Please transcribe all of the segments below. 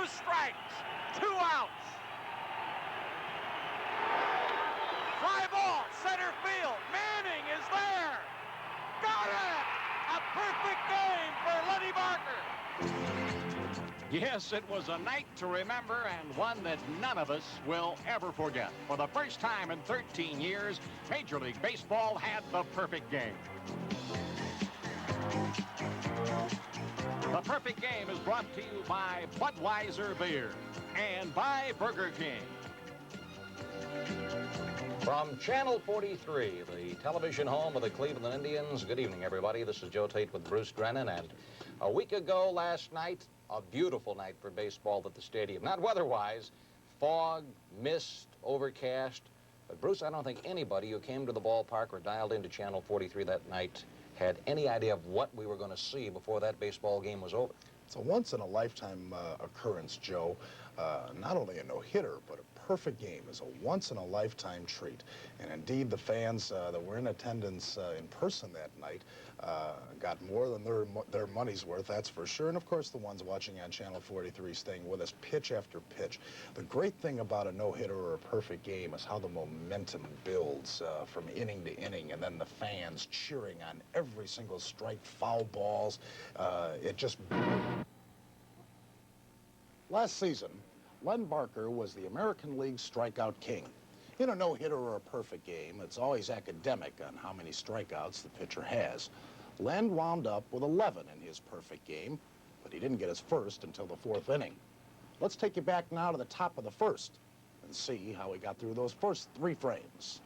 strikes, 2 outs. Fly ball, center field. Manning is there. Got it! A perfect game for Lenny Barker. Yes, it was a night to remember and one that none of us will ever forget. For the first time in 13 years, Major League Baseball had the perfect game. The perfect game is brought to you by Budweiser Beer and by Burger King. From Channel 43, the television home of the Cleveland Indians. Good evening, everybody. This is Joe Tait with Bruce Drennen. And a week ago last night, a beautiful night for baseball at the stadium. Not weather-wise, fog, mist, overcast. But, Bruce, I don't think anybody who came to the ballpark or dialed into Channel 43 that night had any idea of what we were going to see before that baseball game was over. It's a once-in-a-lifetime occurrence, Joe. Not only a no-hitter, but a perfect game is a once-in-a-lifetime treat. And indeed, the fans that were in attendance in person that night got more than their money's worth, that's for sure. And, of course, the ones watching on Channel 43 staying with us pitch after pitch. The great thing about a no-hitter or a perfect game is how the momentum builds from inning to inning, and then the fans cheering on every single strike, foul balls. It just... Last season, Len Barker was the American League strikeout king. In a no-hitter or a perfect game, it's always academic on how many strikeouts the pitcher has. Len wound up with 11 in his perfect game, but he didn't get his first until the 4th inning. Let's take you back now to the top of the first and see how he got through those first 3 frames.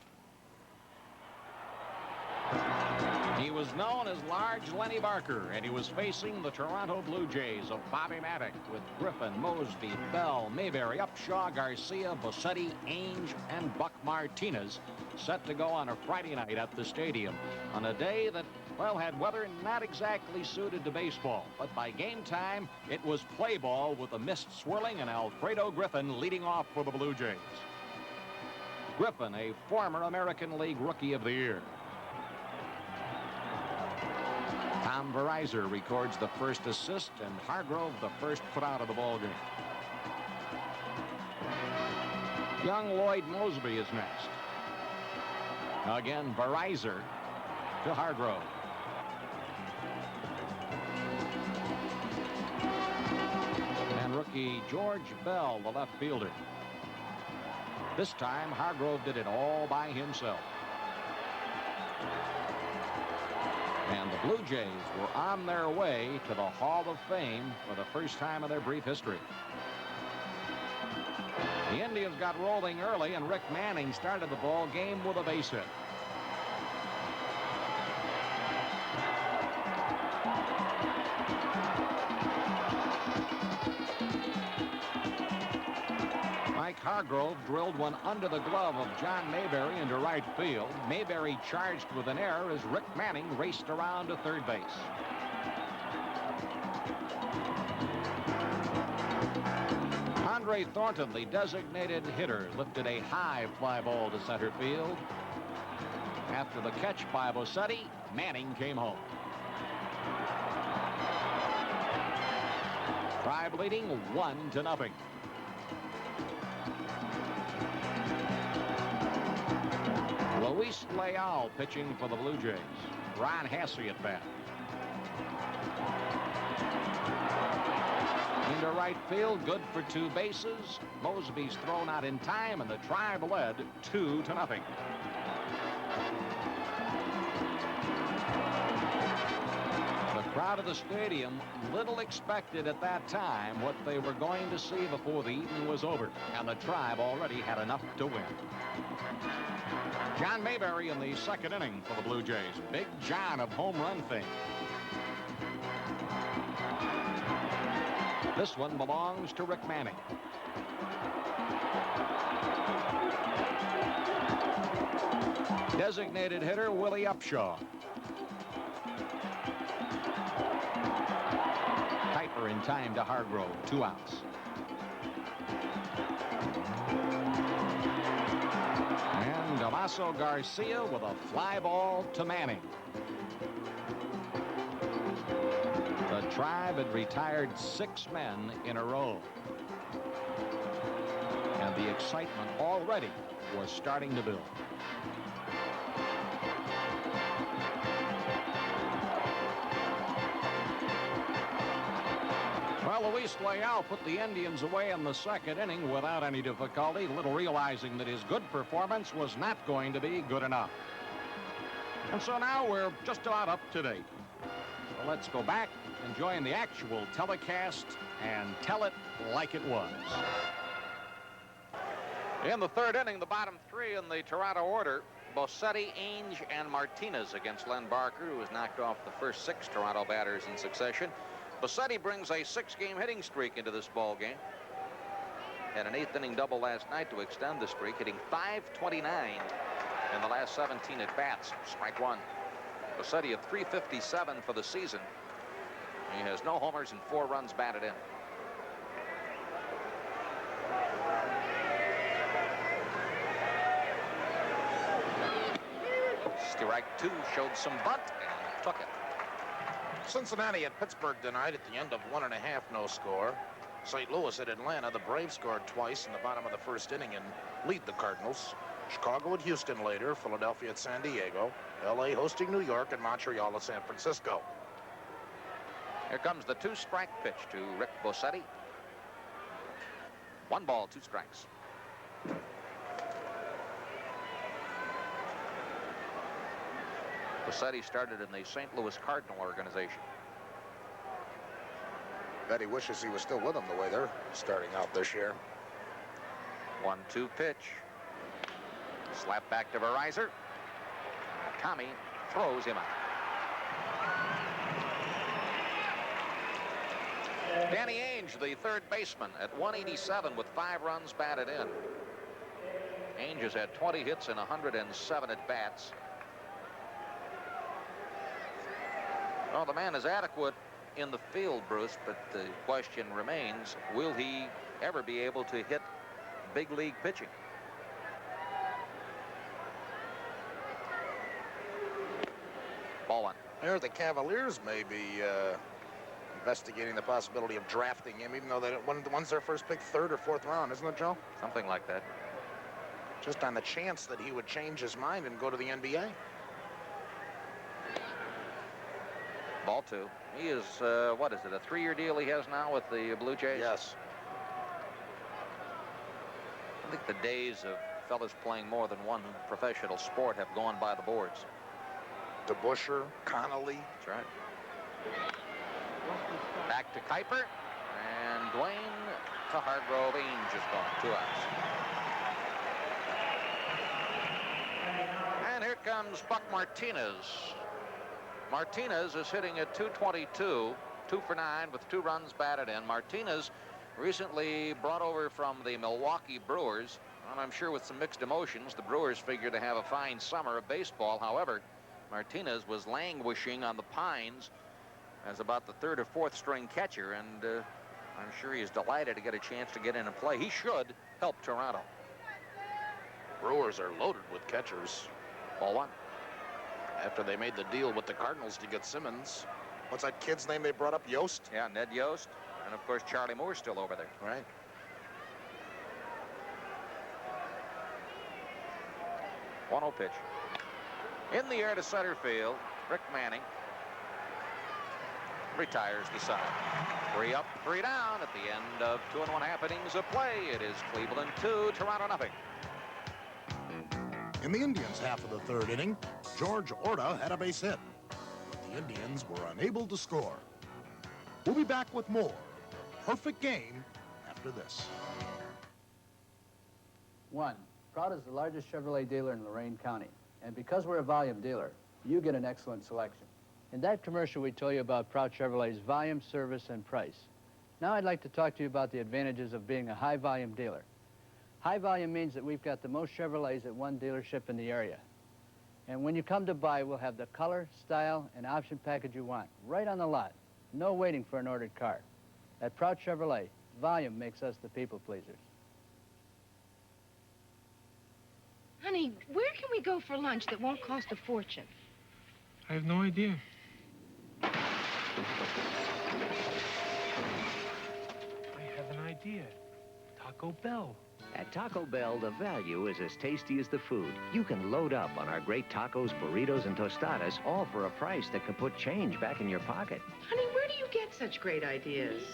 He was known as Large Lenny Barker, and he was facing the Toronto Blue Jays of Bobby Maddox with Griffin, Mosby, Bell, Mayberry, Upshaw, Garcia, Bossetti, Ainge, and Buck Martinez set to go on a Friday night at the stadium on a day that, well, had weather not exactly suited to baseball. But by game time, it was play ball with the mist swirling and Alfredo Griffin leading off for the Blue Jays. Griffin, a former American League Rookie of the Year. Tom Verizor records the first assist, and Hargrove the first put out of the ballgame. Young Lloyd Mosby is next. Again, Verizor to Hargrove. And rookie George Bell, the left fielder. This time, Hargrove did it all by himself. And the Blue Jays were on their way to the Hall of Fame for the first time in their brief history. The Indians got rolling early, and Rick Manning started the ball game with a base hit. Mike Hargrove drilled one under the glove of John Mayberry into right field. Mayberry charged with an error as Rick Manning raced around to third base. Andre Thornton, the designated hitter, lifted a high fly ball to center field. After the catch by Bossetti, Manning came home. Tribe leading 1-0. Luis Leal pitching for the Blue Jays. Ron Hasse at bat. Into right field, good for 2 bases. Mosby's thrown out in time, and the Tribe led 2-0. The crowd of the stadium little expected at that time what they were going to see before the evening was over, and the Tribe already had enough to win. John Mayberry in the 2nd inning for the Blue Jays. Big John of home run fame. This one belongs to Rick Manning. Designated hitter Willie Upshaw. Piper in time to Hargrove. 2 outs. And Damaso Garcia with a fly ball to Manning. The Tribe had retired 6 men in a row. And the excitement already was starting to build. Well, Luis Leal put the Indians away in the second inning without any difficulty, little realizing that his good performance was not going to be good enough. And so now we're just about up to date. So let's go back, enjoying the actual telecast, and tell it like it was. In the third inning, the bottom three in the Toronto order, Bossetti, Ainge, and Martinez against Len Barker, who has knocked off the first 6 Toronto batters in succession. Bossetti brings a 6-game hitting streak into this ball game. Had an 8th inning double last night to extend the streak, hitting .529 in the last 17 at-bats. Strike one. Bossetti at .357 for the season. He has no homers and 4 runs batted in. Strike 2 showed some bunt and took it. Cincinnati at Pittsburgh tonight at the end of 1.5, no score. St. Louis at Atlanta. The Braves scored twice in the bottom of the first inning and lead the Cardinals. Chicago at Houston later. Philadelphia at San Diego. L.A. hosting New York, and Montreal at San Francisco. Here comes the 2-strike pitch to Rick Bossetti. 1 ball, 2 strikes. Bossetti started in the St. Louis Cardinal organization. Bet he wishes he was still with them the way they're starting out this year. 1-2 pitch. Slap back to Verizon. Tommy throws him out. Danny Ainge, the third baseman, at 187 with 5 runs batted in. Ainge has had 20 hits and 107 at-bats. Well, the man is adequate in the field, Bruce, but the question remains, will he ever be able to hit big league pitching? Ball 1. There, the Cavaliers may be investigating the possibility of drafting him, even though they don't, once their first pick, 3rd or 4th round, isn't it, Joe? Something like that. Just on the chance that he would change his mind and go to the NBA. Ball 2. He is, what is it, a 3-year deal he has now with the Blue Jays? Yes. I think the days of fellas playing more than one professional sport have gone by the boards. DeBusschere, Connolly. That's right. Back to Kuiper, and Dwayne to Hargrove. Ainge is gone. 2 outs. And here comes Buck Martinez. Martinez is hitting at .222, 2 for 9 with 2 runs batted in. Martinez recently brought over from the Milwaukee Brewers, and I'm sure with some mixed emotions. The Brewers figured to have a fine summer of baseball. However, Martinez was languishing on the Pines as about the 3rd or 4th string catcher, and I'm sure he is delighted to get a chance to get in and play. He should help Toronto. Brewers are loaded with catchers. Ball 1. After they made the deal with the Cardinals to get Simmons. What's that kid's name they brought up? Yost? Yeah, Ned Yost. And, of course, Charlie Moore's still over there. Right. One 0 pitch. In the air to center field, Rick Manning retires the side. 3 up, 3 down at the end of 2 1/2 innings of play. It is Cleveland 2, Toronto nothing. In the Indians' half of the 3rd inning, George Orta had a base hit. The Indians were unable to score. We'll be back with more Perfect Game after this. 1. Proud is the largest Chevrolet dealer in Lorain County. And because we're a volume dealer, you get an excellent selection. In that commercial, we told you about Proud Chevrolet's volume, service, and price. Now I'd like to talk to you about the advantages of being a high-volume dealer. High volume means that we've got the most Chevrolets at one dealership in the area. And when you come to buy, we'll have the color, style, and option package you want, right on the lot. No waiting for an ordered car. At Proud Chevrolet, volume makes us the people pleasers. Honey, where can we go for lunch that won't cost a fortune? I have no idea. I have an idea. Taco Bell. At Taco Bell, the value is as tasty as the food. You can load up on our great tacos, burritos, and tostadas, all for a price that could put change back in your pocket. Honey, where do you get such great ideas?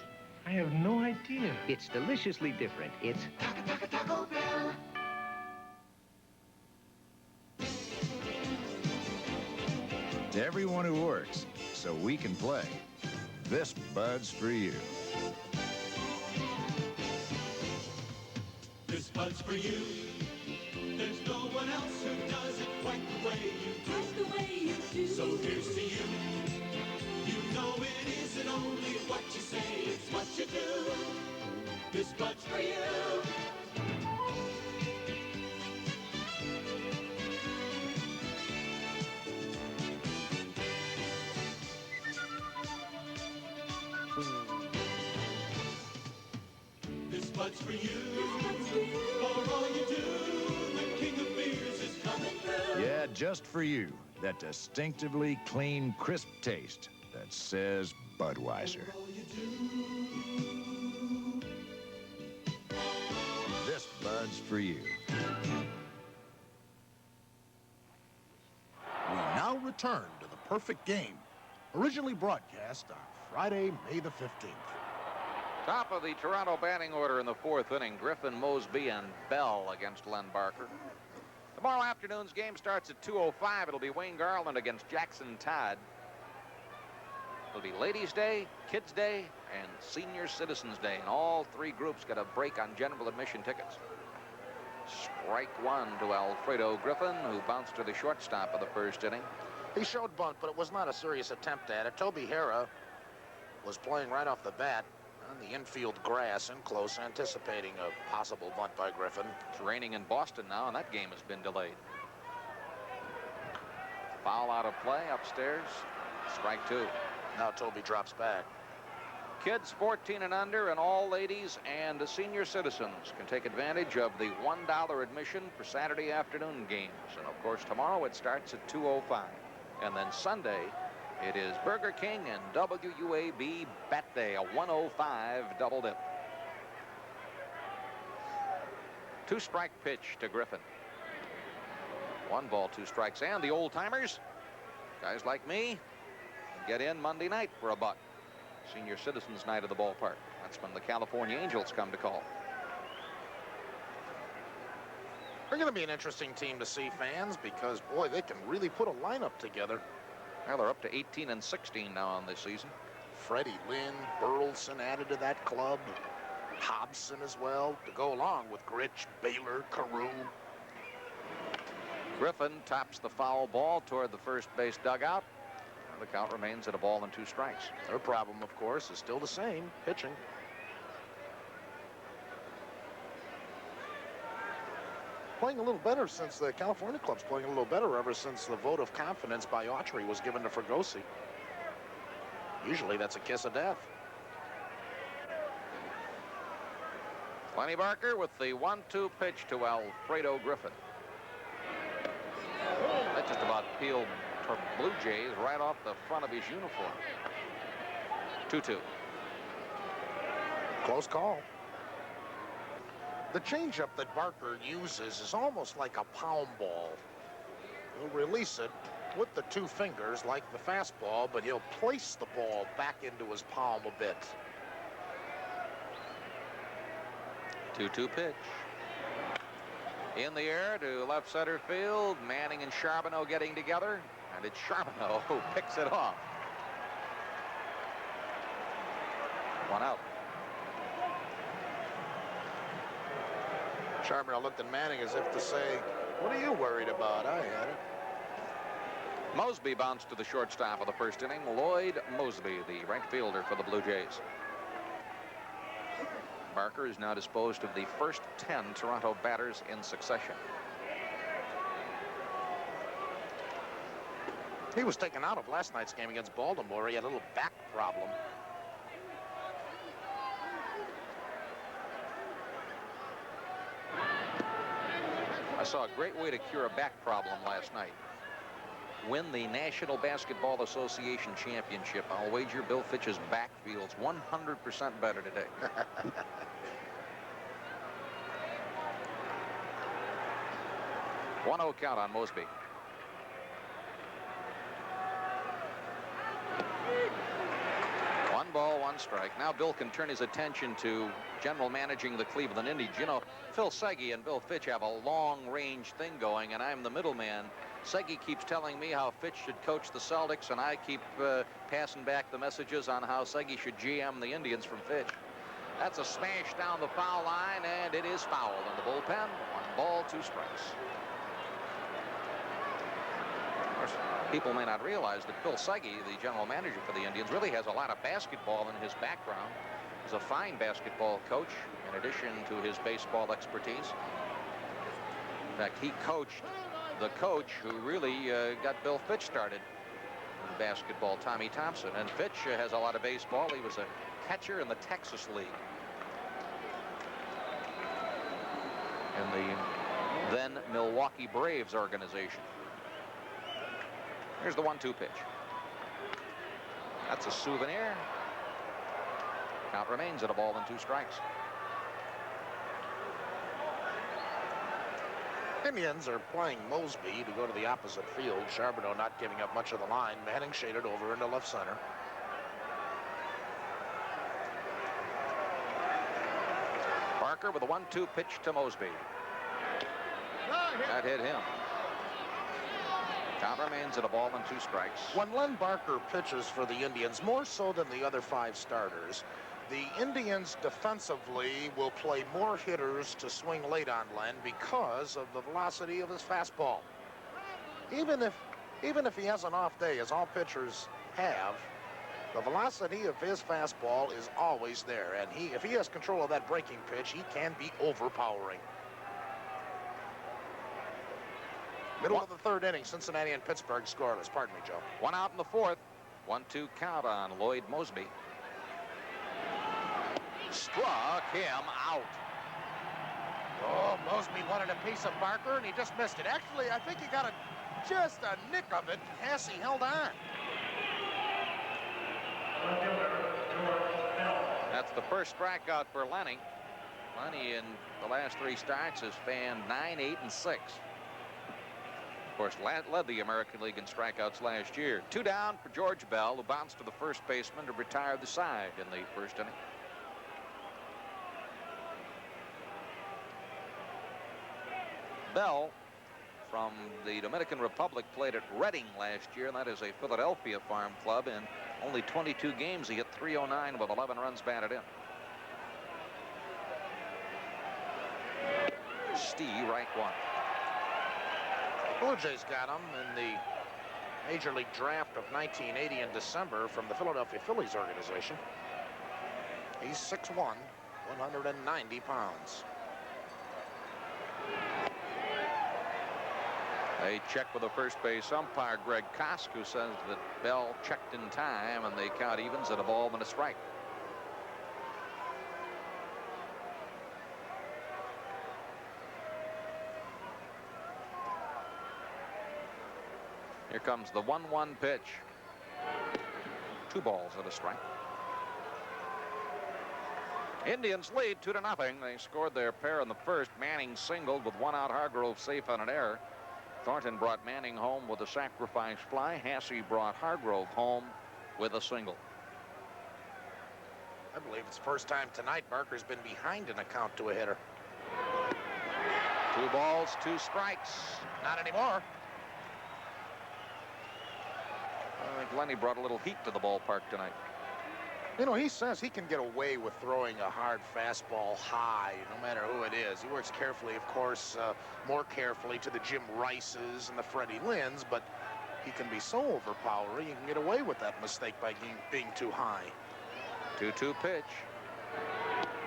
I have no idea. It's deliciously different. It's Taco Bell. To everyone who works, so we can play, this Bud's for you. This Bud's for you. There's no one else who does it quite the way you do. Quite the way you do. So here's to you. You know it isn't only what you say, it's what you do. This Bud's for you. This Bud's for you. For all you do, the king of beers is coming through. Yeah, just for you. That distinctively clean, crisp taste that says Budweiser. This Bud's for you. We now return to the perfect game, originally broadcast on Friday, May the 15th. Top of the Toronto batting order in the fourth inning, Griffin, Mosby, and Bell against Len Barker. Tomorrow afternoon's game starts at 2:05. It'll be Wayne Garland against Jackson Todd. It'll be Ladies' Day, Kids' Day, and Senior Citizens' Day. And all three groups get a break on general admission tickets. Strike one to Alfredo Griffin, who bounced to the shortstop of the first inning. He showed bunt, but it was not a serious attempt at it. Toby Hara was playing right off the bat on the infield grass and close, anticipating a possible bunt by Griffin. It's raining in Boston now, and that game has been delayed. Foul out of play upstairs. Strike two. Now Toby drops back. Kids 14 and under and all ladies and senior citizens can take advantage of the $1 admission for Saturday afternoon games. And of course, tomorrow it starts at 2:05. And then Sunday, it is Burger King and WUAB Bat Day, a 105 double dip. 2-strike pitch to Griffin. 1 ball, 2 strikes, and the old timers, guys like me, get in Monday night for $1. Senior Citizens Night of the ballpark. That's when the California Angels come to call. They're going to be an interesting team to see, fans, because, boy, they can really put a lineup together. Well, they're up to 18 and 16 now on this season. Freddie Lynn, Burleson added to that club. Hobson as well, to go along with Gritch, Baylor, Carew. Griffin tops the foul ball toward the first base dugout. The count remains at 1 ball and 2 strikes. Their problem, of course, is still the same, pitching. Playing a little better since the California club's playing a little better ever since the vote of confidence by Autry was given to Fregosi. Usually that's a kiss of death. Len Barker with the 1-2 pitch to Alfredo Griffin. That just about peeled Blue Jays right off the front of his uniform. 2-2. Close call. The changeup that Barker uses is almost like a pound ball. He'll release it with the 2 fingers like the fastball, but he'll place the ball back into his palm a bit. 2-2 pitch. In the air to left center field. Manning and Charbonneau getting together. And it's Charbonneau who picks it off. 1 out. Charbonneau looked at Manning as if to say, what are you worried about? I had it. Mosby bounced to the shortstop of the first inning. Lloyd Mosby, the right fielder for the Blue Jays. Barker is now disposed of the first 10 Toronto batters in succession. He was taken out of last night's game against Baltimore. He had a little back problem. I saw a great way to cure a back problem last night. Win the National Basketball Association Championship. I'll wager Bill Fitch's back feels 100% better today. 1-0 count on Mosby. One ball, one strike. Now Bill can turn his attention to general managing the Cleveland Indians. You know, Phil Segui and Bill Fitch have a long-range thing going, and I'm the middleman. Segui keeps telling me how Fitch should coach the Celtics, and I keep passing back the messages on how Segui should GM the Indians from Fitch. That's a smash down the foul line, and it is fouled in the bullpen. 1 ball, 2 strikes. Of course, people may not realize that Phil Segui, the general manager for the Indians, really has a lot of basketball in his background. He's a fine basketball coach in addition to his baseball expertise. In fact, he coached the coach who really got Bill Fitch started in basketball, Tommy Thompson. And Fitch has a lot of baseball. He was a catcher in the Texas League. In the then Milwaukee Braves organization. Here's the 1-2 pitch. That's a souvenir. Count remains at 1 ball and 2 strikes. Indians are playing Mosby to go to the opposite field. Charbonneau not giving up much of the line. Manning shaded over into left center. Barker with a 1-2 pitch to Mosby. That hit him. Count remains at 1 ball and 2 strikes. When Len Barker pitches for the Indians, more so than the other 5 starters, the Indians defensively will play more hitters to swing late on Len because of the velocity of his fastball. Even if he has an off day, as all pitchers have, the velocity of his fastball is always there. And if he has control of that breaking pitch, he can be overpowering. Middle of the 3rd inning, Cincinnati and Pittsburgh scoreless. Pardon me, Joe. 1 out in the 4th. 1-2 count on Lloyd Mosby. Struck him out. Oh, Mosby wanted a piece of Barker, and he just missed it. Actually, I think he got just a nick of it. Hasse held on. That's the first strikeout for Lenny. Lenny in the last 3 starts has fanned 9, 8, and 6. Of course, led the American League in strikeouts last year. 2 down for George Bell, who bounced to the first baseman to retire the side in the 1st inning. Bell from the Dominican Republic played at Reading last year, and that is a Philadelphia farm club. In only 22 games, he hit .309 with 11 runs batted in. Stee, right 1. Blue Jays got him in the Major League Draft of 1980 in December from the Philadelphia Phillies organization. He's 6'1", 190 pounds. They check with the first base umpire, Greg Kosk, who says that Bell checked in time, and they count evens at 1 ball and a strike. Here comes the 1-1 pitch. 2 balls and a strike. Indians lead 2-0. They scored their pair in the 1st. Manning singled with 1 out. Hargrove safe on an error. Thornton brought Manning home with a sacrifice fly. Hasse brought Hargrove home with a single. I believe it's the first time tonight Barker's been behind in a count to a hitter. 2 balls, 2 strikes. Not anymore. I think Lenny brought a little heat to the ballpark tonight. You know, he says he can get away with throwing a hard fastball high, no matter who it is. He works carefully, of course, more carefully to the Jim Rices and the Freddie Lynns, but he can be so overpowering, he can get away with that mistake by being too high. 2-2 pitch.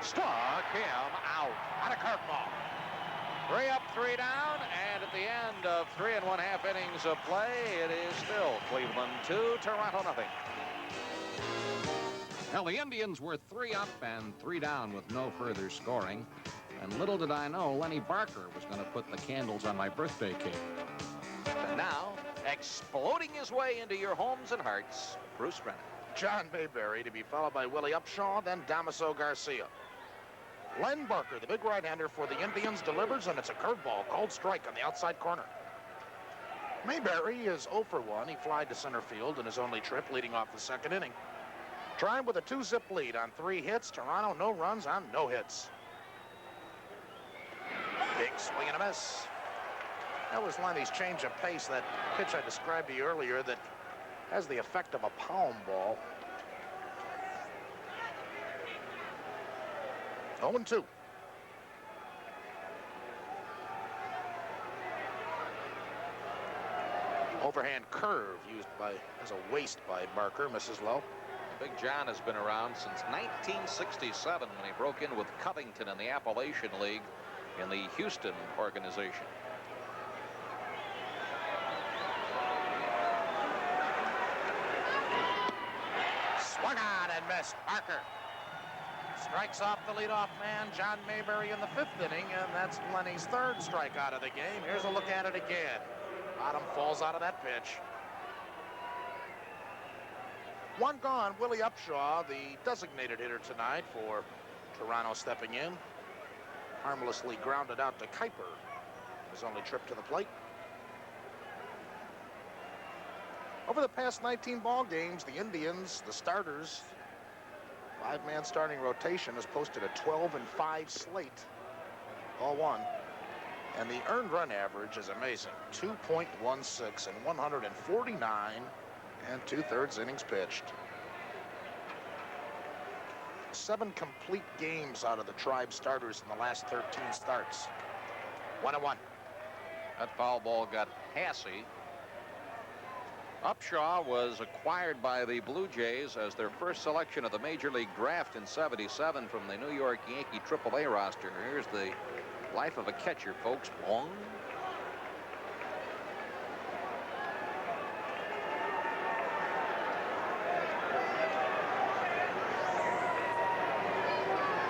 Struck him out. On a curveball. 3 up, 3 down, and at the end of 3 1/2 innings of play, it is still Cleveland 2, Toronto nothing. Well, the Indians were 3 up and 3 down with no further scoring. And little did I know Lenny Barker was going to put the candles on my birthday cake. And now, exploding his way into your homes and hearts, Bruce Drennen. John Mayberry to be followed by Willie Upshaw, then Damaso Garcia. Len Barker, the big right-hander for the Indians, delivers, and it's a curveball, called strike on the outside corner. Mayberry is 0 for 1. He flied to center field in his only trip, leading off the second inning. Tribe with a 2-zip lead on 3 hits. Toronto, no runs on no hits. Big swing and a miss. That was Lenny's change of pace, that pitch I described to you earlier that has the effect of a palm ball. 0-2. Overhand curve used as a waste by Barker, misses low. Big John has been around since 1967 when he broke in with Covington in the Appalachian League in the Houston organization. Swung on and missed. Barker strikes off the leadoff man, John Mayberry, in the 5th inning, and that's Lenny's 3rd strikeout of the game. Here's a look at it again. Bottom falls out of that pitch. 1 gone. Willie Upshaw, the designated hitter tonight for Toronto, stepping in. Harmlessly grounded out to Kuiper, his only trip to the plate. Over the past 19 ball games, the Indians, the starters, 5-man starting rotation, has posted a 12-5 slate, all won. And the earned run average is amazing, 2.16 in 149 and 2/3 innings pitched. 7 complete games out of the Tribe starters in the last 13 starts. 1-1. That foul ball got Hassey. Upshaw was acquired by the Blue Jays as their first selection of the Major League Draft in '77 from the New York Yankee AAA roster. Here's the life of a catcher, folks. Bong.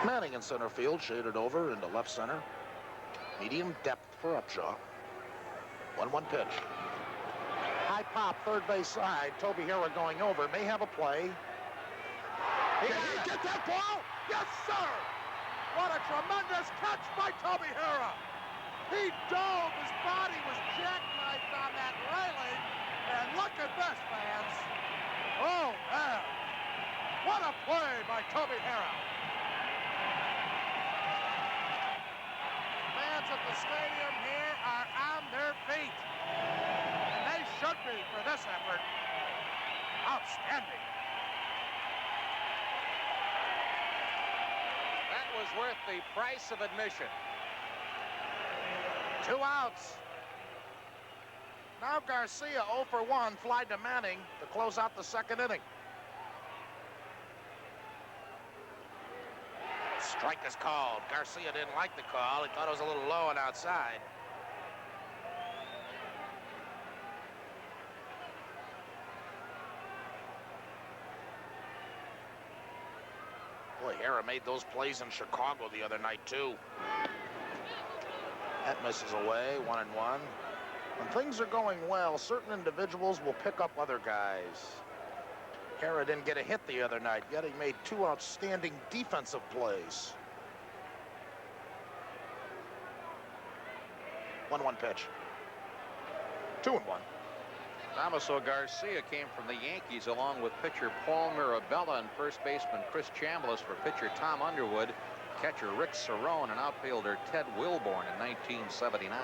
Manning in center field, shaded over into left center. Medium depth for Upshaw. 1-1 pitch. High pop, third base side. Toby Hara going over, may have a play. He get that ball? Yes, sir! What a tremendous catch by Toby Hara. He dove, his body was jackknifed on that railing, and look at this, fans. Oh, man. What a play by Toby Hara. Fans at the stadium here are on their feet. And they should be for this effort. Outstanding. That was worth the price of admission. 2 outs. Now Garcia 0 for 1, fly to Manning to close out the 2nd inning. Strike is called. Garcia didn't like the call. He thought it was a little low and outside. Boy, Hara made those plays in Chicago the other night, too. That misses away, 1-1. When things are going well, certain individuals will pick up other guys. Hara didn't get a hit the other night, yet he made 2 outstanding defensive plays. 1-1 pitch. 2-1. Damaso Garcia came from the Yankees along with pitcher Paul Mirabella and first baseman Chris Chambliss for pitcher Tom Underwood, catcher Rick Cerrone, and outfielder Ted Wilborn in 1979.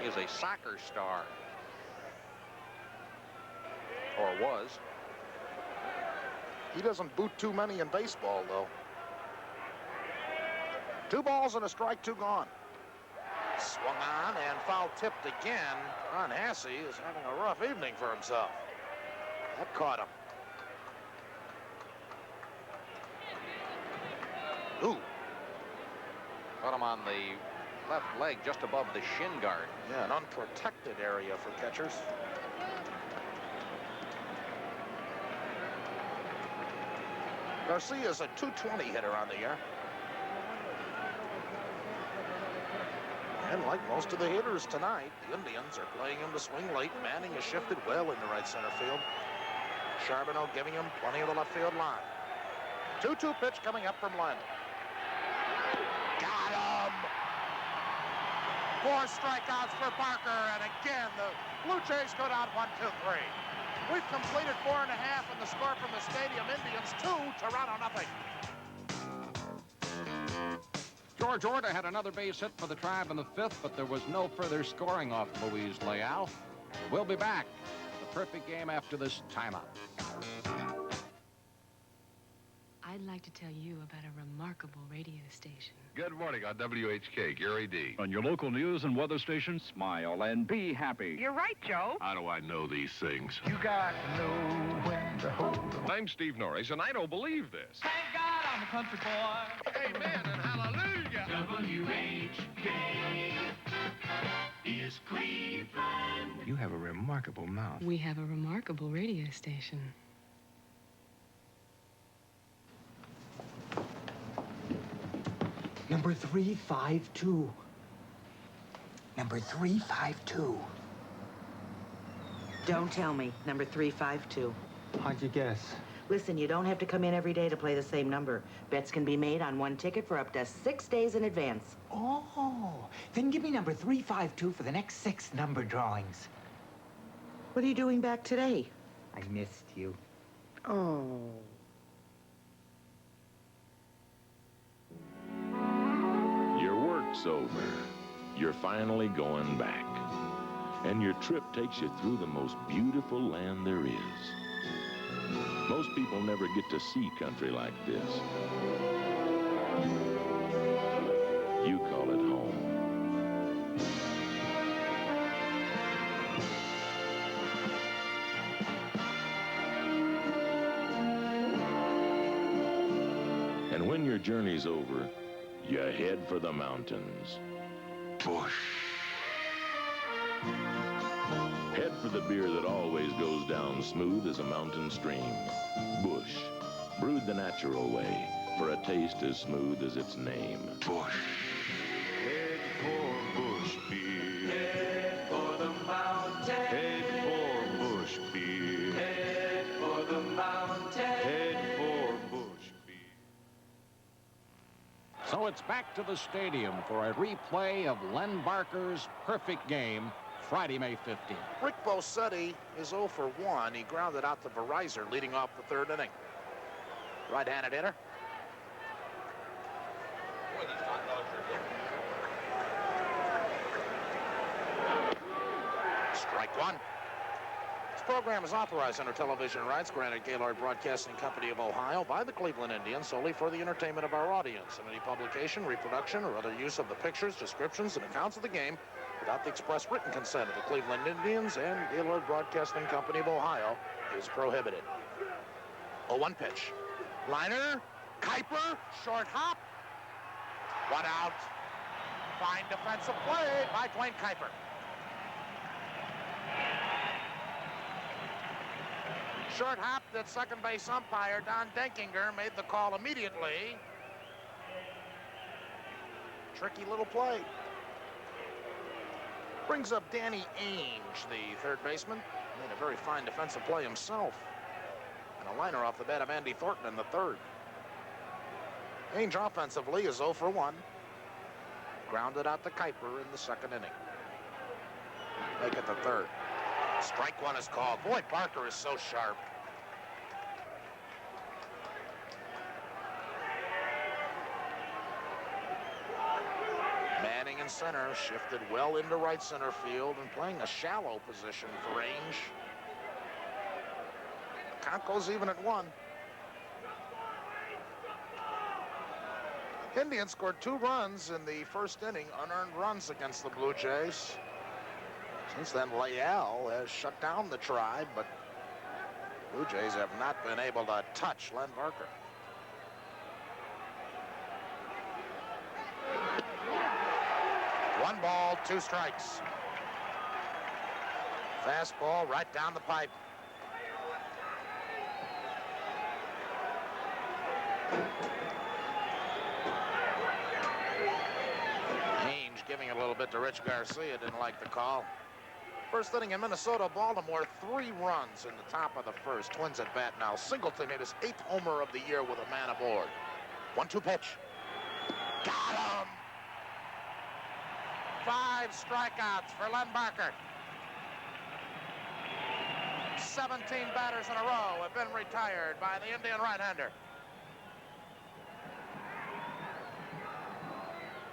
He is a soccer star. Or was. He doesn't boot too many in baseball, though. 2 balls and a strike, 2 gone. Swung on and foul tipped again. Ron Hassey is having a rough evening for himself. That caught him. Ooh. Put him on the left leg just above the shin guard. Yeah, an unprotected area for catchers. Garcia's a .220 hitter on the year. And like most of the hitters tonight, the Indians are playing him to swing late. Manning has shifted well into right center field. Charbonneau giving him plenty of the left field line. 2-2 pitch coming up from Len. Got him! 4 strikeouts for Barker, and again, the Blue Jays go down 1-2-3. We've completed 4.5, and the score from the Stadium Indians, 2, Toronto, nothing. George Orta had another base hit for the Tribe in the 5th, but there was no further scoring off Luis Leal. We'll be back. The perfect game after this timeout. I'd like to tell you about a remarkable radio station. Good morning on WHK, Gary D. On your local news and weather station, smile and be happy. You're right, Joe. How do I know these things? You got to know when to hold 'em. I'm Steve Norris, and I don't believe this. Thank God I'm a country boy. Amen and hallelujah. WHK is Cleveland. You have a remarkable mouth. We have a remarkable radio station. Number 352. Number 352. Don't tell me. Number 352. How'd you guess? Listen, you don't have to come in every day to play the same number. Bets can be made on one ticket for up to 6 days in advance. Oh, then give me number 352 for the next 6 number drawings. What are you doing back today? I missed you. Oh. Your work's over. You're finally going back. And your trip takes you through the most beautiful land there is. Most people never get to see country like this. You call it home. And when your journey's over, you head for the mountains. Bush. Head for the beer that always goes down smooth as a mountain stream. Bush. Brewed the natural way for a taste as smooth as its name. Bush. Head for Bush beer. Head for the mountain. Head for Bush beer. Head for the mountain. Head for Bush beer. So it's back to the stadium for a replay of Len Barker's perfect game, Friday, May 15th. Rick Bosetti is 0 for 1. He grounded out to Verizon, leading off the 3rd inning. Right-handed hitter. Strike 1. This program is authorized under television rights granted Gaylord Broadcasting Company of Ohio by the Cleveland Indians solely for the entertainment of our audience. And any publication, reproduction, or other use of the pictures, descriptions, and accounts of the game without the express written consent of the Cleveland Indians and Gaylord Broadcasting Company of Ohio is prohibited. 0-1 pitch. Liner, Kuiper, short hop. 1 out. Fine defensive play by Dwayne Kuiper. Short hop that second base umpire Don Denkinger made the call immediately. Tricky little play. Brings up Danny Ainge, the third baseman. Made a very fine defensive play himself. And a liner off the bat of Andy Thornton in the 3rd. Ainge offensively is 0 for 1. Grounded out to Kuiper in the 2nd inning. Make it the 3rd. Strike 1 is called. Boy, Barker is so sharp. Manning in center, shifted well into right center field and playing a shallow position for Ainge. Count goes even at 1. Indians scored 2 runs in the 1st inning, unearned runs against the Blue Jays. Since then, Leal has shut down the Tribe, but Blue Jays have not been able to touch Len Barker. One ball, 2 strikes. Fastball right down the pipe. Ainge giving it a little bit to Rich Garcia, didn't like the call. First inning in Minnesota, Baltimore, 3 runs in the top of the 1st. Twins at bat now. Singleton hit his 8th homer of the year with a man aboard. 1-2 pitch. Got him! 5 strikeouts for Len Barker. 17 batters in a row have been retired by the Indian right-hander.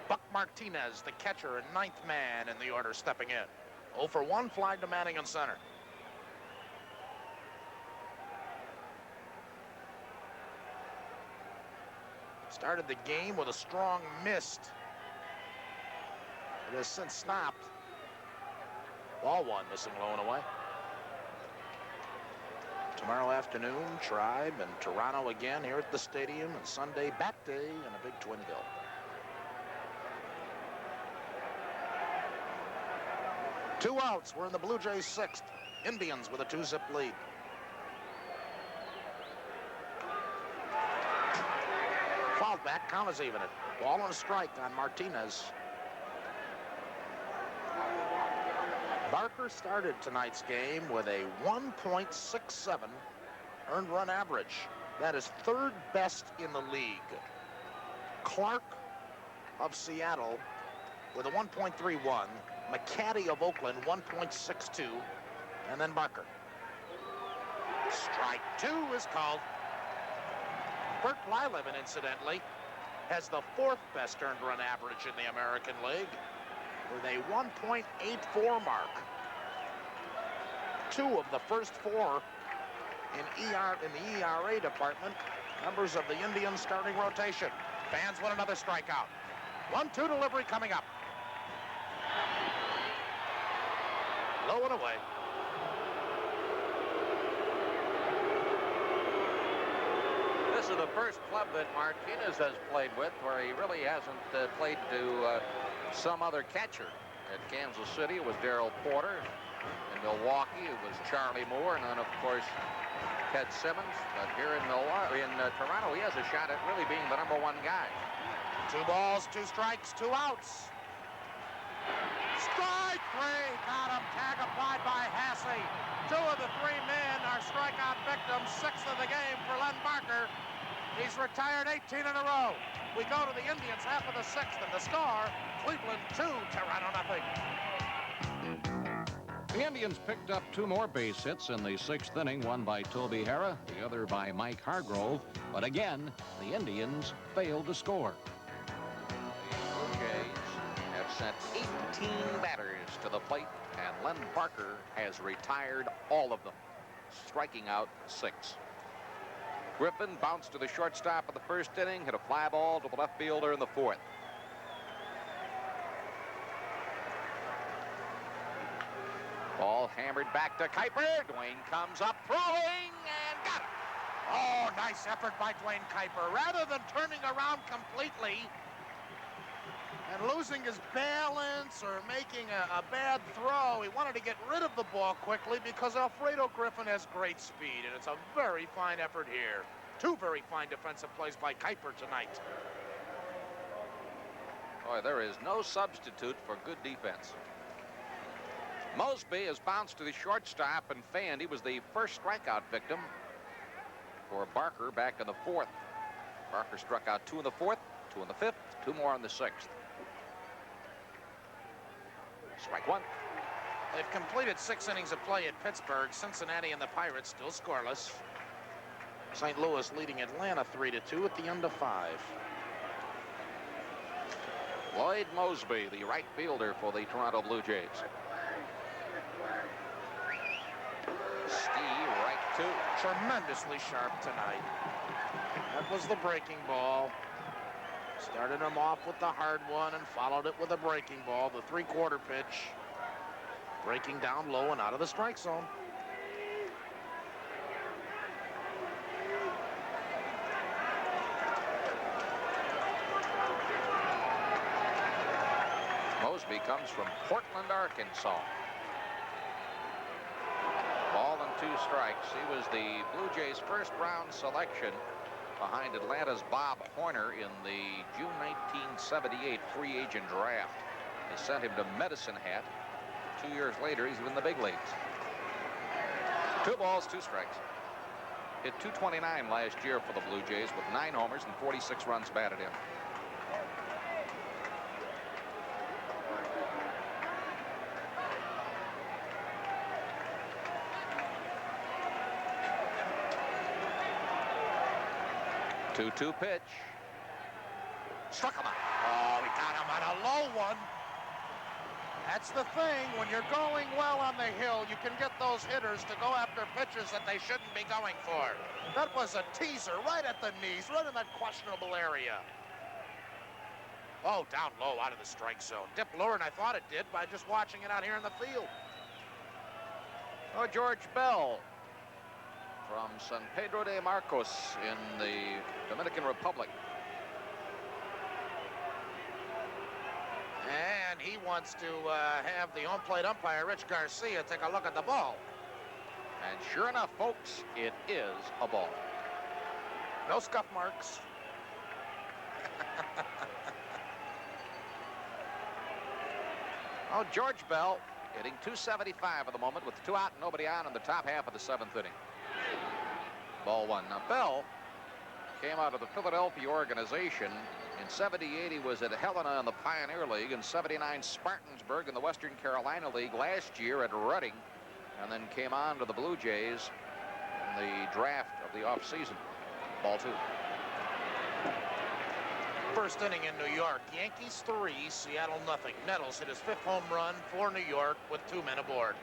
Buck Martinez, the catcher and 9th man in the order, stepping in. 0 for 1, fly to Manning in center. Started the game with a strong mist. It has since stopped. Ball 1, missing low and away. Tomorrow afternoon, Tribe and Toronto again here at the stadium, and Sunday, bat day in a big twin bill. Two outs. We're in the Blue Jays' 6th. Indians with a 2-zip lead. Fouled back, count is even. Ball and a strike on Martinez. Barker started tonight's game with a 1.67 earned run average. That is 3rd best in the league. Clark of Seattle with a 1.31. McCaddy of Oakland, 1.62. And then Barker. Strike 2 is called. Bert Blyleven, incidentally, has the 4th best earned run average in the American League with a 1.84 mark. 2 of the first 4 in the ERA department, members of the Indian starting rotation. Fans want another strikeout. 1-2 delivery coming up. Low and away. This is the first club that Martinez has played with where he really hasn't played to some other catcher. At Kansas City, it was Darrell Porter. In Milwaukee, it was Charlie Moore, and then, of course, Ted Simmons. But here in Toronto, he has a shot at really being the #1 guy. 2 balls, 2 strikes, 2 outs. Strike 3, got him. Tag applied by Hasse. 2 of the 3 men are strikeout victims. 6th of the game for Len Barker. He's retired 18 in a row. We go to the Indians, half of the 6th, and the score, Cleveland 2, Toronto nothing. The Indians picked up 2 more base hits in the 6th inning, one by Toby Harrah, the other by Mike Hargrove. But again, the Indians failed to score. The Blue Jays have sent 18 batters to the plate, and Len Barker has retired all of them, striking out 6. Griffin bounced to the shortstop of the 1st inning, hit a fly ball to the left fielder in the 4th. Ball hammered back to Kuiper. Dwayne comes up throwing and got it. Oh, nice effort by Dwayne Kuiper. Rather than turning around completely and losing his balance or making a bad throw, he wanted to get rid of the ball quickly because Alfredo Griffin has great speed, and it's a very fine effort here. 2 very fine defensive plays by Kuiper tonight. Boy, there is no substitute for good defense. Mosby has bounced to the shortstop and fanned. He was the first strikeout victim for Barker back in the 4th. Barker struck out 2 in the 4th, 2 in the 5th, 2 more in the 6th. Strike 1. They've completed 6 innings of play at Pittsburgh. Cincinnati and the Pirates still scoreless. St. Louis leading Atlanta 3-2 at the end of 5. Lloyd Mosby, the right fielder for the Toronto Blue Jays. Steve, right 2. Tremendously sharp tonight. That was the breaking ball. Started him off with the hard one and followed it with a breaking ball, the 3/4 pitch. Breaking down low and out of the strike zone. Mosby comes from Portland, Arkansas. Ball and 2 strikes. He was the Blue Jays' 1st-round selection behind Atlanta's Bob Horner in the June 1978 free agent draft. They sent him to Medicine Hat. 2 years later, he's in the big leagues. 2 balls, 2 strikes. Hit .229 last year for the Blue Jays with 9 homers and 46 runs batted in. 2-2 pitch. Struck him out. Oh, he got him on a low one. That's the thing. When you're going well on the hill, you can get those hitters to go after pitches that they shouldn't be going for. That was a teaser right at the knees, right in that questionable area. Oh, down low out of the strike zone. Dipped lower than I thought it did by just watching it out here in the field. Oh, George Bell from San Pedro de Marcos in the Dominican Republic. And he wants to have the home plate umpire, Rich Garcia, take a look at the ball. And sure enough, folks, it is a ball. No scuff marks. Oh, George Bell hitting .275 at the moment with 2 out and nobody on in the top half of the 7th inning. Ball 1. Now, Bell came out of the Philadelphia organization. In '78, he was at Helena in the Pioneer League. In '79, Spartansburg in the Western Carolina League. Last year at Reading, and then came on to the Blue Jays in the draft of the offseason. Ball 2. First inning in New York. Yankees 3, Seattle nothing. Nettles hit his 5th home run for New York with 2 men aboard.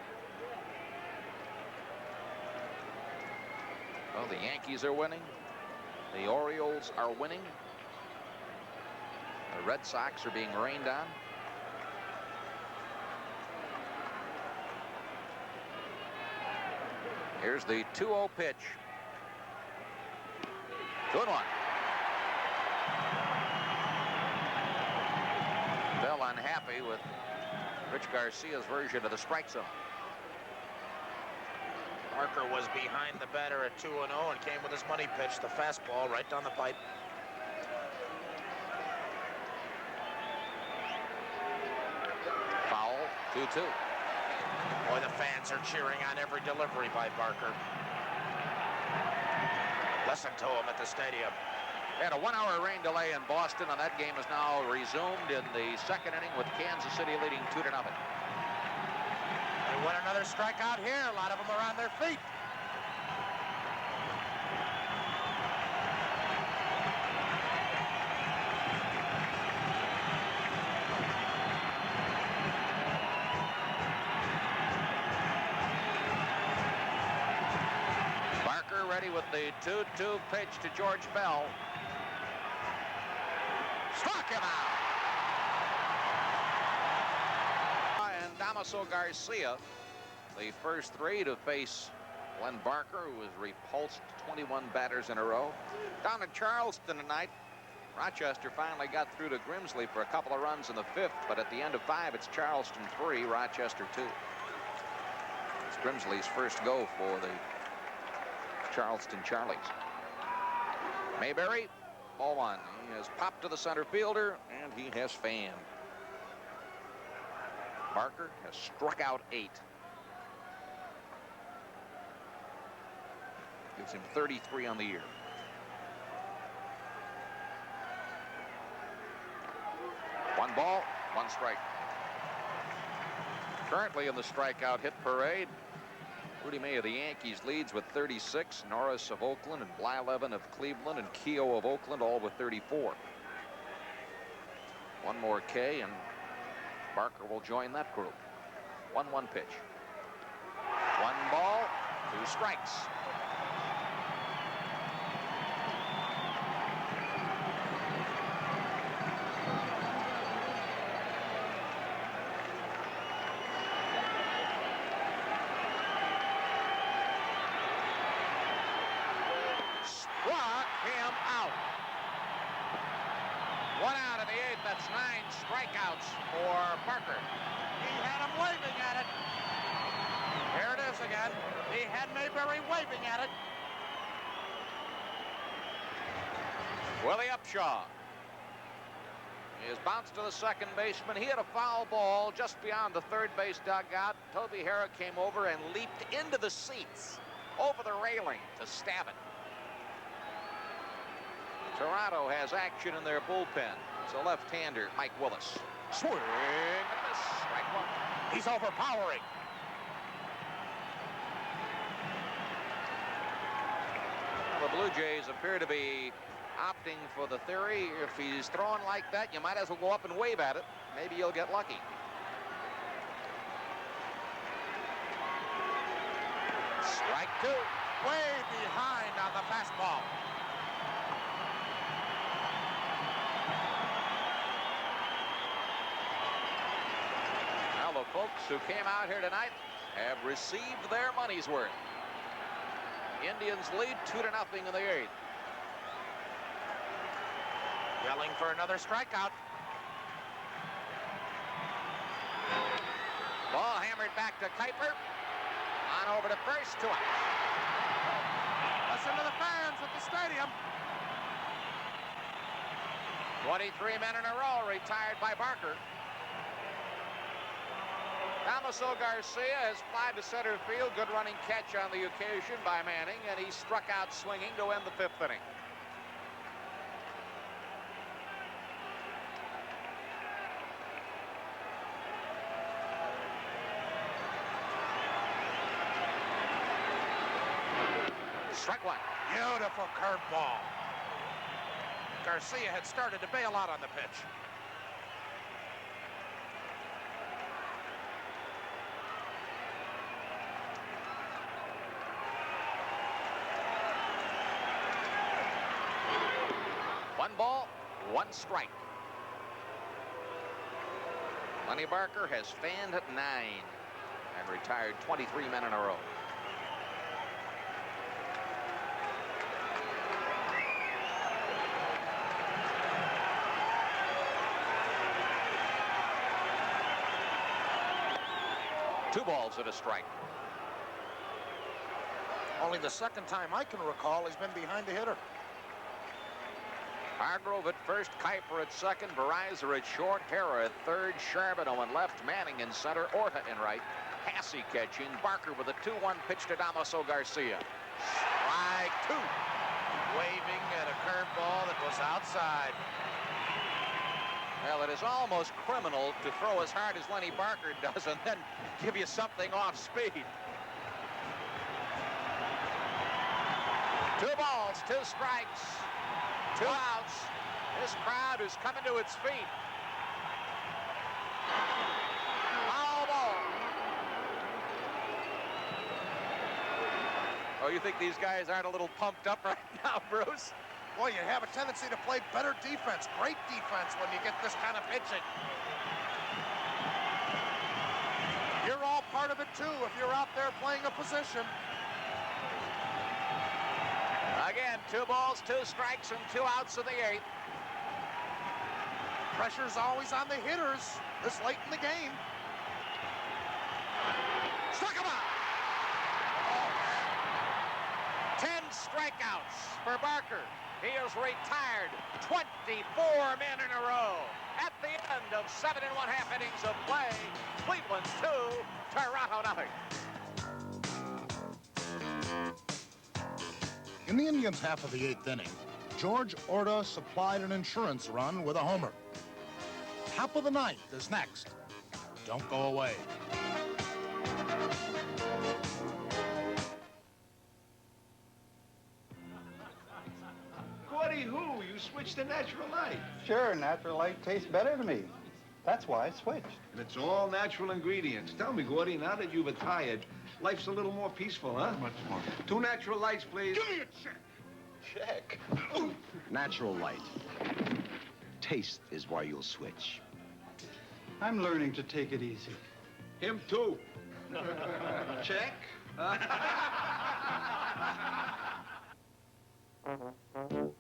Well, the Yankees are winning. The Orioles are winning. The Red Sox are being rained on. Here's the 2-0 pitch. 2-1. Bell unhappy with Rich Garcia's version of the strike zone. Barker was behind the batter at 2-0 and came with his money pitch, the fastball right down the pipe. Foul, 2-2. Boy, the fans are cheering on every delivery by Barker. Listen to him at the stadium. They had a 1-hour rain delay in Boston, and that game is now resumed in the 2nd inning with Kansas City leading 2-0. They win another strikeout here. A lot of them are on their feet. Barker ready with the 2-2 pitch to George Bell. Struck him out. And Damaso Garcia, the first 3 to face Len Barker, who was repulsed 21 batters in a row. Down in Charleston tonight, Rochester finally got through to Grimsley for a couple of runs in the 5th, but at the end of 5, it's Charleston 3, Rochester 2. It's Grimsley's first go for the Charleston Charlies. Mayberry, ball 1. He has popped to the center fielder, and he has fanned. Barker has struck out 8. Gives him 33 on the year. One ball, 1 strike. Currently in the strikeout hit parade, Rudy May of the Yankees leads with 36, Norris of Oakland and Blyleven of Cleveland and Keogh of Oakland all with 34. One more K and Barker will join that group. 1-1 pitch. 1 ball, 2 strikes. Struck him out. 1 out of the 8th. That's 9 strikeouts for Barker. He had him waving at it. Here it is again. He had Mayberry waving at it. Willie Upshaw. He has bounced to the second baseman. He had a foul ball just beyond the third base dugout. Toby Harrah came over and leaped into the seats over the railing to stab it. Toronto has action in their bullpen. It's a left-hander, Mike Willis. Swing and miss. Strike 1. He's overpowering. Well, the Blue Jays appear to be opting for the theory, if he's throwing like that, you might as well go up and wave at it. Maybe you'll get lucky. Strike two. Way behind on the fastball. Now the folks who came out here tonight have received their money's worth. Indians lead 2-0 in the 8th. Yelling for another strikeout. Ball hammered back to Kuiper. On over to first, 2 outs. Listen to the fans at the stadium. 23 men in a row retired by Barker. Damaso Garcia has flied to center field. Good running catch on the occasion by Manning, and he struck out swinging to end the 5th inning. Strike one. Beautiful curveball. Garcia had started to bail out on the pitch. One ball, one strike. Lenny Barker has fanned at 9 and retired 23 men in a row. Two balls and a strike. Only the second time I can recall he's been behind the hitter. Hargrove at first, Kuiper at second, Verizor at short, Hera at third, Charbonneau in left, Manning in center, Orta in right, Hasse catching, Barker with a 2-1 pitch to Damaso Garcia. Strike two. Waving at a curveball that was outside. Well, it is almost criminal to throw as hard as Lenny Barker does and then give you something off speed. 2 balls, 2 strikes. 2 outs. This crowd is coming to its feet. Foul ball. Oh, you think these guys aren't a little pumped up right now, Bruce? Boy, you have a tendency to play better defense, great defense, when you get this kind of pitching. You're all part of it, too, if you're out there playing a position. Again, 2 balls, 2 strikes, and 2 outs in the 8th. Pressure's always on the hitters this late in the game. Struck him out. 10 strikeouts for Barker. He has retired 24 men in a row. At the end of 7 1/2 innings of play, Cleveland 2, Toronto 0. In the Indians' half of the 8th inning, George Orta supplied an insurance run with a homer. Top of the 9th is next. Don't go away. Gordy, who? You switched to natural light. Sure, natural light tastes better to me. That's why I switched. And it's all natural ingredients. Tell me, Gordy, now that you've retired, life's a little more peaceful, huh? Much more. 2 natural lights, please. Give me a check. Check. Natural light. Taste is why you'll switch. I'm learning to take it easy. Him too. Check.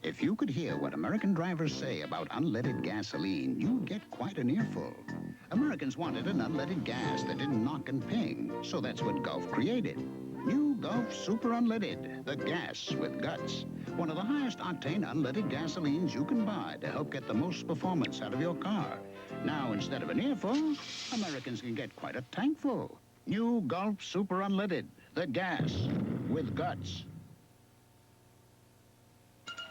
If you could hear what American drivers say about unleaded gasoline, you'd get quite an earful. Americans wanted an unleaded gas that didn't knock and ping, so that's what Gulf created. New Gulf Super Unleaded, the gas with guts. One of the highest octane unleaded gasolines you can buy to help get the most performance out of your car. Now, instead of an earful, Americans can get quite a tankful. New Gulf Super Unleaded, the gas with guts.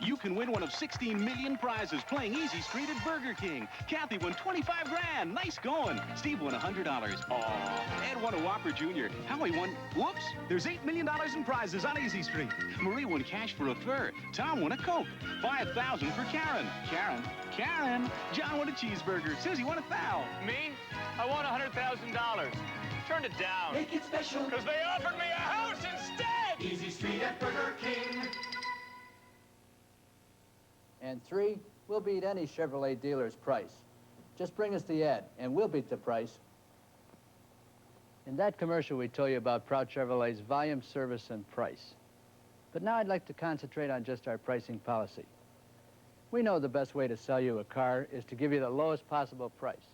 You can win one of 16 million prizes playing Easy Street at Burger King. Kathy won 25 grand. Nice going. Steve won $100. Aw. Ed won a Whopper Jr. Howie won... Whoops. There's $8 million in prizes on Easy Street. Marie won cash for a fur. Tom won a Coke. 5,000 for Karen. Karen. John won a cheeseburger. Susie won a thou. Me? I won $100,000. Turned it down. Make it special. Because they offered me a house instead. Easy Street at Burger King. And 3, we'll beat any Chevrolet dealer's price. Just bring us the ad, and we'll beat the price. In that commercial, we told you about Proud Chevrolet's volume, service, and price. But now I'd like to concentrate on just our pricing policy. We know the best way to sell you a car is to give you the lowest possible price.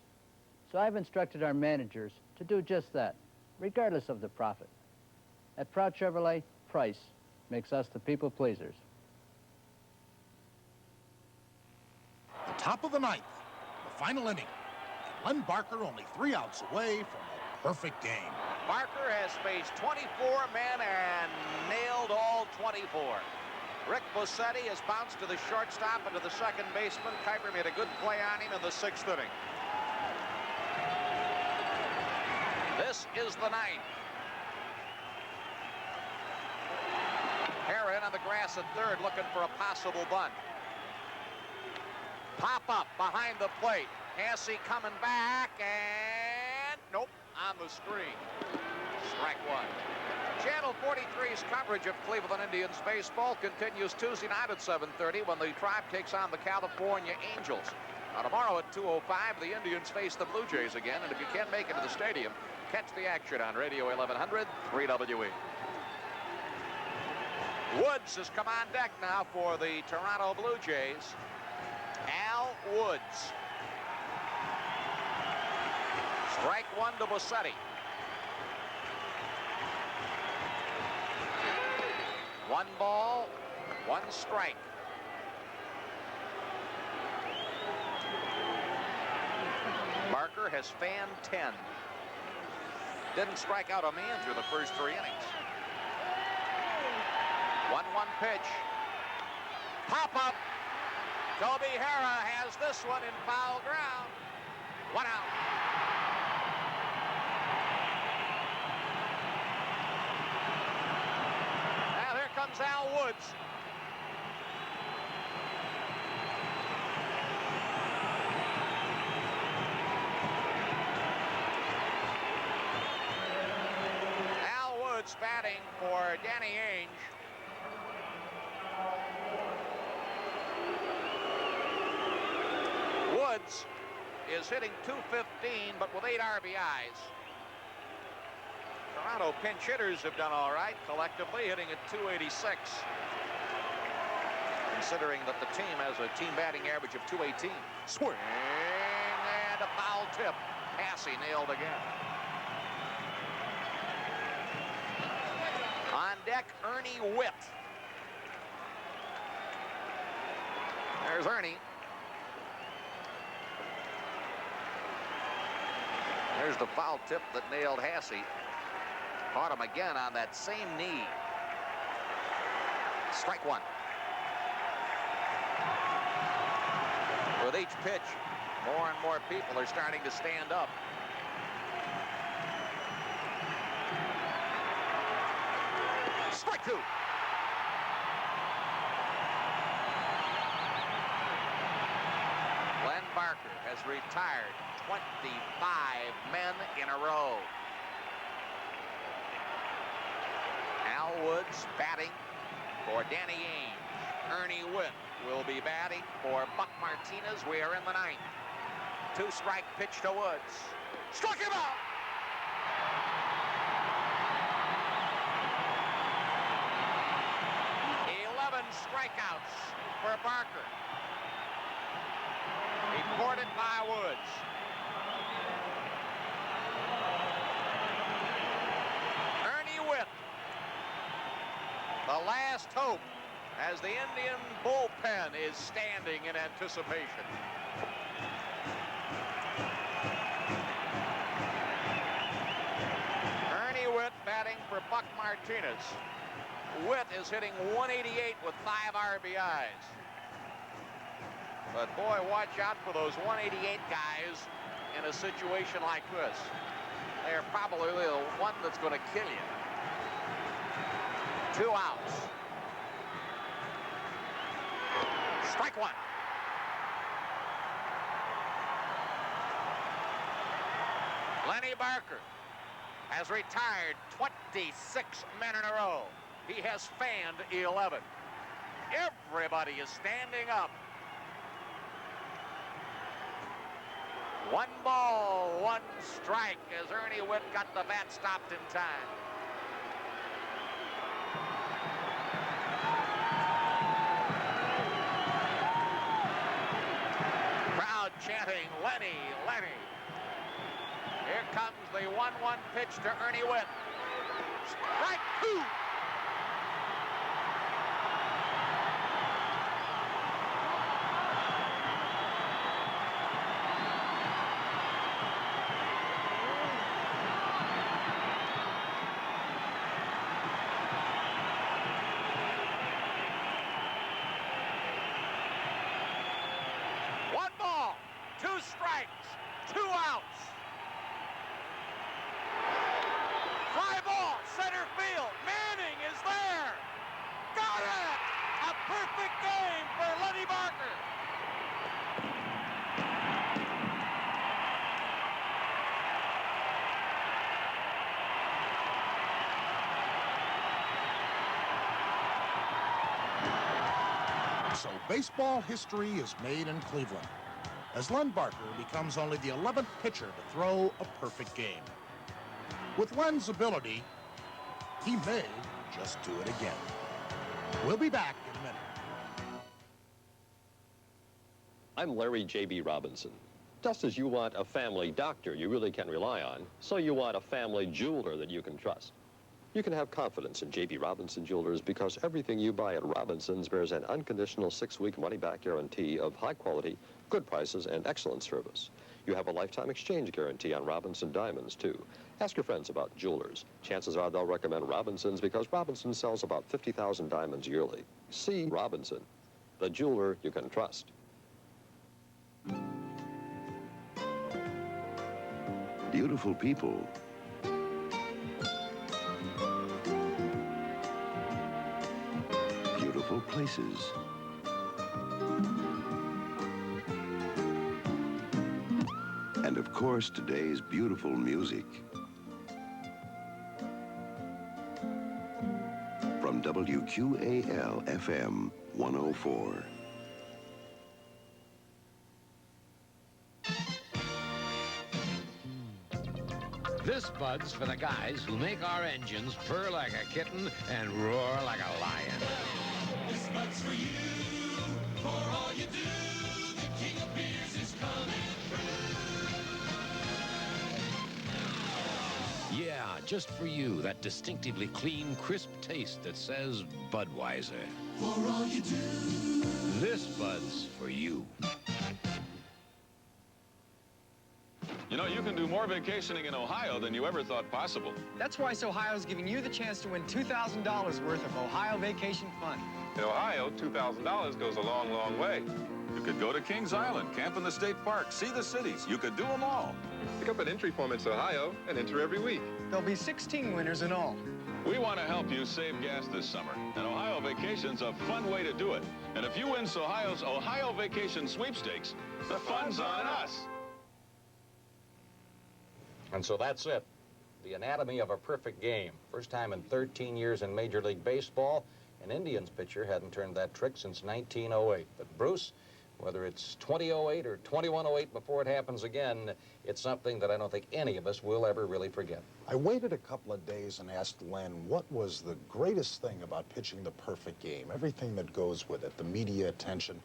So I've instructed our managers to do just that, regardless of the profit. At Proud Chevrolet, price makes us the people pleasers. The top of the ninth, the final inning. And Len Barker only 3 outs away from a perfect game. Barker has faced 24 men and nailed all 24. Rick Bossetti has bounced to the shortstop and to the second baseman. Kuiper made a good play on him in the 6th inning. This is the 9th. Herron on the grass at third looking for a possible bunt. Pop up behind the plate. Hasse coming back and nope, on the screen. Strike 1. Channel 43's coverage of Cleveland Indians baseball continues Tuesday night at 7:30 when the Tribe takes on the California Angels. Now tomorrow at 2:05, the Indians face the Blue Jays again, and if you can't make it to the stadium, catch the action on Radio 1100, 3WE. Woods has come on deck now for the Toronto Blue Jays. Al Woods. Strike 1 to Bossetti. 1 ball, 1 strike. Barker has fanned 10. Didn't strike out a man through the first 3 innings. 1-1 pitch. Pop up. Toby Harrah has this one in foul ground. 1 out. Now here comes Al Woods. Al Woods batting for Danny Ainge. Woods is hitting .215, but with 8 RBIs. Toronto pinch hitters have done all right, collectively hitting at .286. Considering that the team has a team batting average of .218. Swing and a foul tip. Hasse nailed again. On deck, Ernie Witt. There's Ernie. There's the foul tip that nailed Hasse. Caught him again on that same knee. Strike 1. With each pitch, more and more people are starting to stand up. Strike 2. Len Barker has retired 25 men in a row. Al Woods batting for Danny Ainge. Ernie Witt will be batting for Buck Martinez. We are in the 9th. 2-strike pitch to Woods. Struck him out! Strikeouts for Barker. Reported by Woods. Ernie Witt, the last hope as the Indian bullpen is standing in anticipation. Ernie Witt batting for Buck Martinez. Witt is hitting 188 with 5 RBIs. But boy, watch out for those 188 guys in a situation like this. They're probably the one that's going to kill you. 2 outs. Strike one. Len Barker has retired 26 men in a row. He has fanned 11. Everybody is standing up. 1 ball, 1 strike as Ernie Witt got the bat stopped in time. Crowd chanting, Lenny, Lenny. Here comes the 1-1 pitch to Ernie Witt. Strike 2. So baseball history is made in Cleveland, as Len Barker becomes only the 11th pitcher to throw a perfect game. With Len's ability, he may just do it again. We'll be back in a minute. I'm Larry J.B. Robinson. Just as you want a family doctor you really can rely on, so you want a family jeweler that you can trust. You can have confidence in J.B. Robinson Jewelers because everything you buy at Robinson's bears an unconditional 6-week money-back guarantee of high quality, good prices, and excellent service. You have a lifetime exchange guarantee on Robinson diamonds, too. Ask your friends about jewelers. Chances are they'll recommend Robinson's because Robinson sells about 50,000 diamonds yearly. See Robinson, the jeweler you can trust. Beautiful people. Beautiful places. And of course, today's beautiful music. From WQAL FM 104. This Bud's for the guys who make our engines purr like a kitten and roar like a lion. This Bud's for you, for all you do. The king of beers is coming through. Yeah, just for you, that distinctively clean, crisp taste that says Budweiser. For all you do. This Bud's for you. You know, you can do more vacationing in Ohio than you ever thought possible. That's why Ohio's giving you the chance to win $2,000 worth of Ohio Vacation Fun. In Ohio, $2,000 goes a long, long way. You could go to Kings Island, camp in the state park, see the cities. You could do them all. Pick up an entry form at Ohio and enter every week. There'll be 16 winners in all. We want to help you save gas this summer, and Ohio Vacation's a fun way to do it. And if you win Ohio's Ohio Vacation Sweepstakes, the fun's on us. And so that's it. The anatomy of a perfect game. First time in 13 years in Major League Baseball. An Indians pitcher hadn't turned that trick since 1908. But Bruce, whether it's 2008 or 2108 before it happens again, it's something that I don't think any of us will ever really forget. I waited a couple of days and asked Len what was the greatest thing about pitching the perfect game, everything that goes with it, the media attention.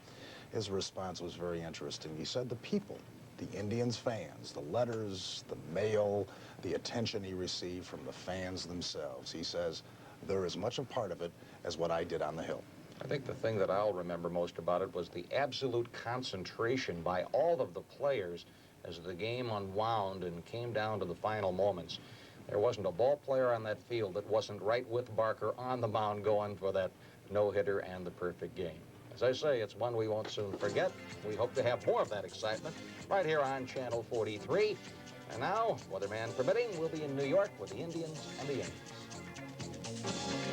His response was very interesting. He said the people. The Indians fans, the letters, the mail, the attention he received from the fans themselves. He says, they're as much a part of it as what I did on the Hill. I think the thing that I'll remember most about it was the absolute concentration by all of the players as the game unwound and came down to the final moments. There wasn't a ball player on that field that wasn't right with Barker on the mound going for that no-hitter and the perfect game. As I say, it's one we won't soon forget. We hope to have more of that excitement right here on Channel 43. And now, weatherman permitting, we'll be in New York with the Indians and the Yankees.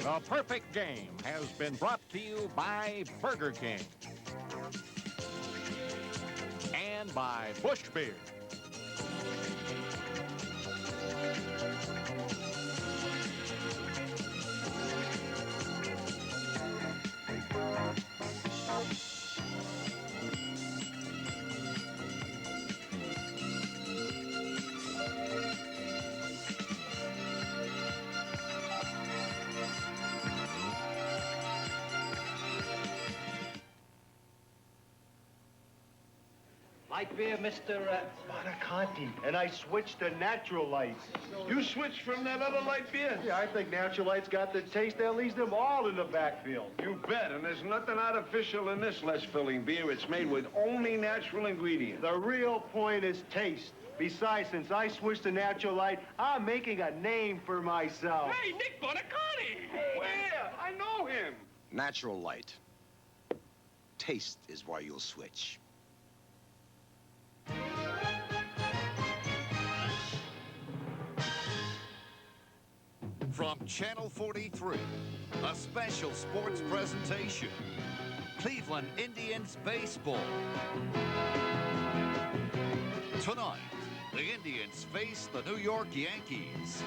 The perfect game has been brought to you by Burger King and by Busch Beer. Light beer, Mr. Monaconti, and I switched to natural lights. You switched from that other light beer? Yeah, I think natural lights got the taste that leaves them all in the backfield. You bet, and there's nothing artificial in this less-filling beer. It's made with only natural ingredients. The real point is taste. Besides, since I switched to natural light, I'm making a name for myself. Hey, Nick Monaconti! Where? I know him. Natural light. Taste is why you'll switch. From Channel 43, a special sports presentation. Cleveland Indians baseball. Tonight, the Indians face the New York Yankees.